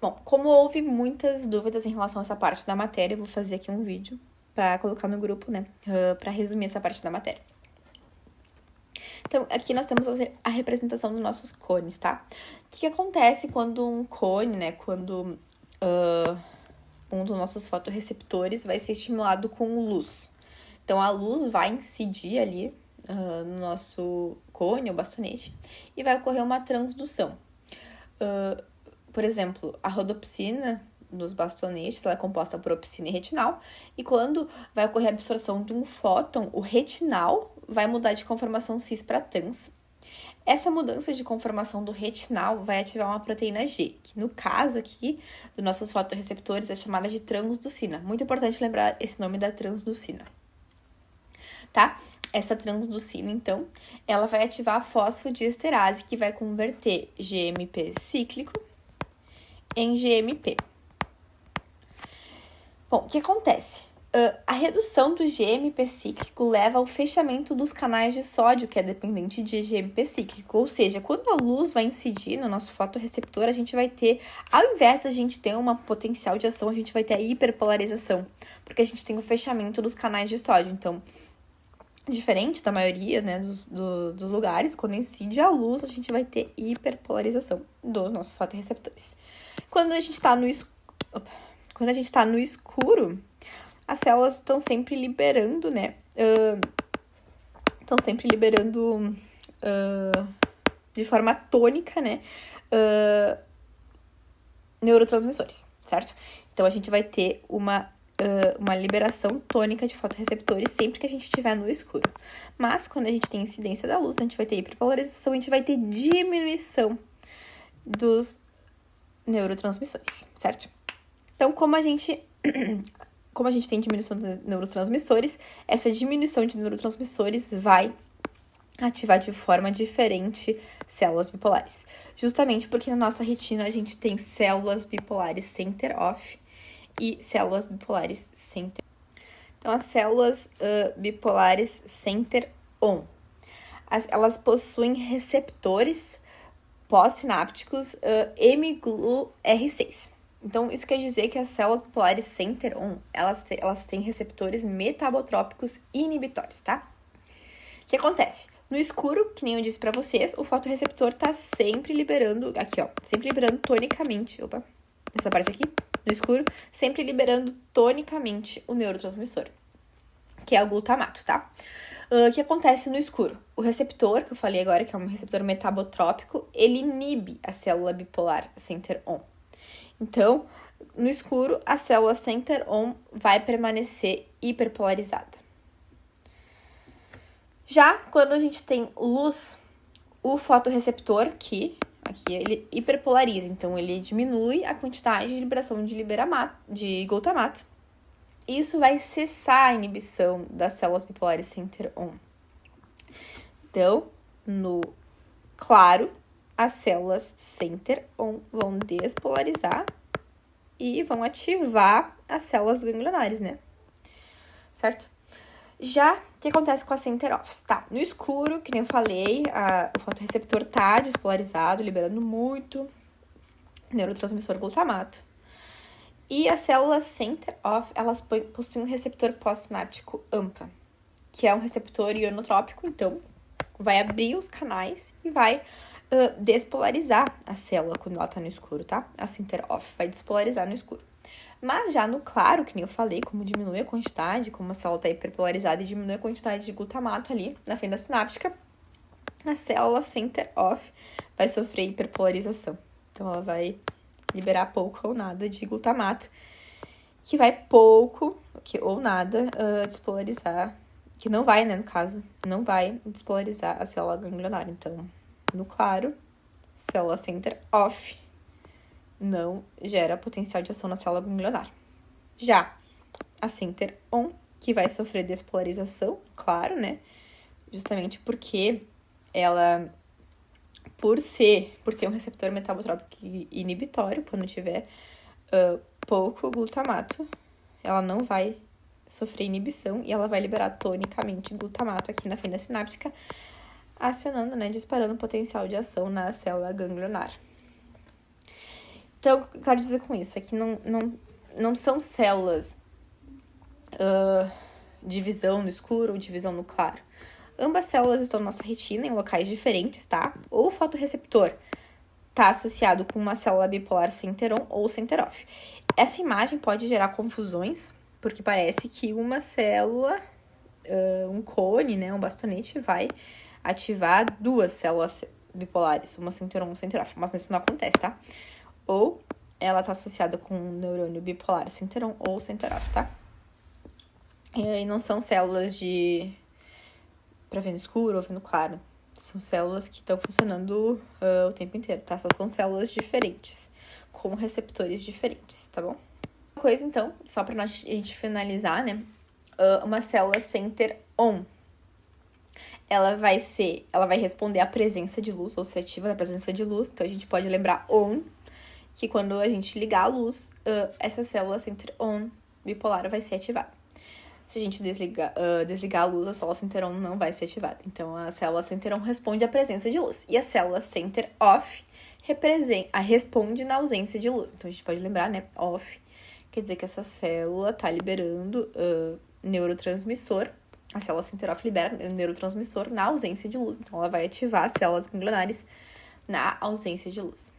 Bom, como houve muitas dúvidas em relação a essa parte da matéria, eu vou fazer aqui um vídeo para colocar no grupo, né? Para resumir essa parte da matéria. Então, aqui nós temos a representação dos nossos cones, tá? O que acontece quando um cone, né? Quando um dos nossos fotorreceptores vai ser estimulado com luz. Então, a luz vai incidir ali no nosso cone ou bastonete e vai ocorrer uma transdução. Por exemplo, a rodopsina nos bastonetes, ela é composta por opsina e retinal, e quando vai ocorrer a absorção de um fóton, o retinal vai mudar de conformação cis para trans. Essa mudança de conformação do retinal vai ativar uma proteína G, que no caso aqui dos nossos fotorreceptores é chamada de transducina. Muito importante lembrar esse nome da transducina, tá? Essa transducina, então, ela vai ativar a fosfodiesterase, que vai converter GMP cíclico em GMP. Bom, o que acontece? A redução do GMP cíclico leva ao fechamento dos canais de sódio, que é dependente de GMP cíclico. Ou seja, quando a luz vai incidir no nosso fotorreceptor, a gente vai ter, ao invés da gente ter uma potencial de ação, a gente vai ter a hiperpolarização, porque a gente tem o fechamento dos canais de sódio. Então, diferente da maioria, né, dos lugares, quando incide a luz, a gente vai ter hiperpolarização dos nossos fotorreceptores. Quando a gente está no escuro, as células estão sempre liberando, né? De forma tônica, né? Neurotransmissores, certo? Então, a gente vai ter uma liberação tônica de fotorreceptores sempre que a gente estiver no escuro. Mas, quando a gente tem incidência da luz, a gente vai ter hiperpolarização, a gente vai ter diminuição dos neurotransmissores, certo? Então, como a gente tem diminuição de neurotransmissores, essa diminuição de neurotransmissores vai ativar de forma diferente células bipolares. Justamente porque na nossa retina a gente tem células bipolares center-off e células bipolares center. Então, as células bipolares center-on, elas possuem receptores pós-sinápticos mGlu-R6. Então, isso quer dizer que as células bipolares center-on, elas têm receptores metabotrópicos inibitórios, tá? O que acontece? No escuro, que nem eu disse pra vocês, o fotorreceptor tá sempre liberando, aqui ó, sempre liberando tonicamente, nessa parte aqui, no escuro, sempre liberando tonicamente o neurotransmissor, que é o glutamato, tá? O que acontece no escuro? O receptor, que eu falei agora, que é um receptor metabotrópico, ele inibe a célula bipolar center-on. Então, no escuro, a célula center-on vai permanecer hiperpolarizada. Já quando a gente tem luz, o fotorreceptor, aqui ele hiperpolariza, então ele diminui a quantidade de liberação de glutamato. Isso vai cessar a inibição das células bipolares center-on. Então, no claro, as células center-on vão despolarizar e vão ativar as células ganglionares, né? Certo? Já, o que acontece com a center-off? Tá, no escuro, que nem eu falei, o fotorreceptor tá despolarizado, liberando muito neurotransmissor glutamato. E as células center-off, elas possuem um receptor pós-sináptico AMPA, que é um receptor ionotrópico, então vai abrir os canais e vai despolarizar a célula quando ela tá no escuro, tá? A center-off vai despolarizar no escuro. Mas já no claro, que nem eu falei, como diminui a quantidade, como a célula tá hiperpolarizada e diminui a quantidade de glutamato ali na fenda sináptica, a célula center-off vai sofrer hiperpolarização. Então, ela vai liberar pouco ou nada de glutamato, que vai pouco ou nada despolarizar, que não vai, né, no caso, não vai despolarizar a célula ganglionar. Então, no claro, célula center-off não gera potencial de ação na célula ganglionar. Já a center-on, que vai sofrer despolarização, claro, né? Justamente porque ela, por ter um receptor metabotrópico inibitório, quando tiver pouco glutamato, ela não vai sofrer inibição e ela vai liberar tonicamente glutamato aqui na fenda sináptica, acionando, né, disparando o potencial de ação na célula ganglionar. Então, o que eu quero dizer com isso é que não são células de visão no escuro ou de visão no claro. Ambas células estão na nossa retina em locais diferentes, tá? Ou o fotorreceptor está associado com uma célula bipolar center-on ou center-off. Essa imagem pode gerar confusões, porque parece que uma célula, um cone, né, um bastonete, vai ativar duas células bipolares, uma center-on e uma center-off, mas isso não acontece, tá? Ou ela está associada com um neurônio bipolar center-on ou center-off, tá? E não são células para ver no escuro ou ver no claro. São células que estão funcionando o tempo inteiro, tá? Só são células diferentes, com receptores diferentes, tá bom? Uma coisa, então, só pra a gente finalizar, né? Uma célula center-on. Ela vai responder à presença de luz, ou ser ativa na presença de luz. Então, a gente pode lembrar on, que quando a gente ligar a luz, essa célula center-on bipolar vai ser ativada. Se a gente desligar a luz, a célula center-on não vai ser ativada. Então, a célula center-on responde à presença de luz. E a célula center-off responde na ausência de luz. Então, a gente pode lembrar, né? Off quer dizer que essa célula tá liberando neurotransmissor. A célula center-off libera neurotransmissor na ausência de luz. Então, ela vai ativar as células ganglionares na ausência de luz.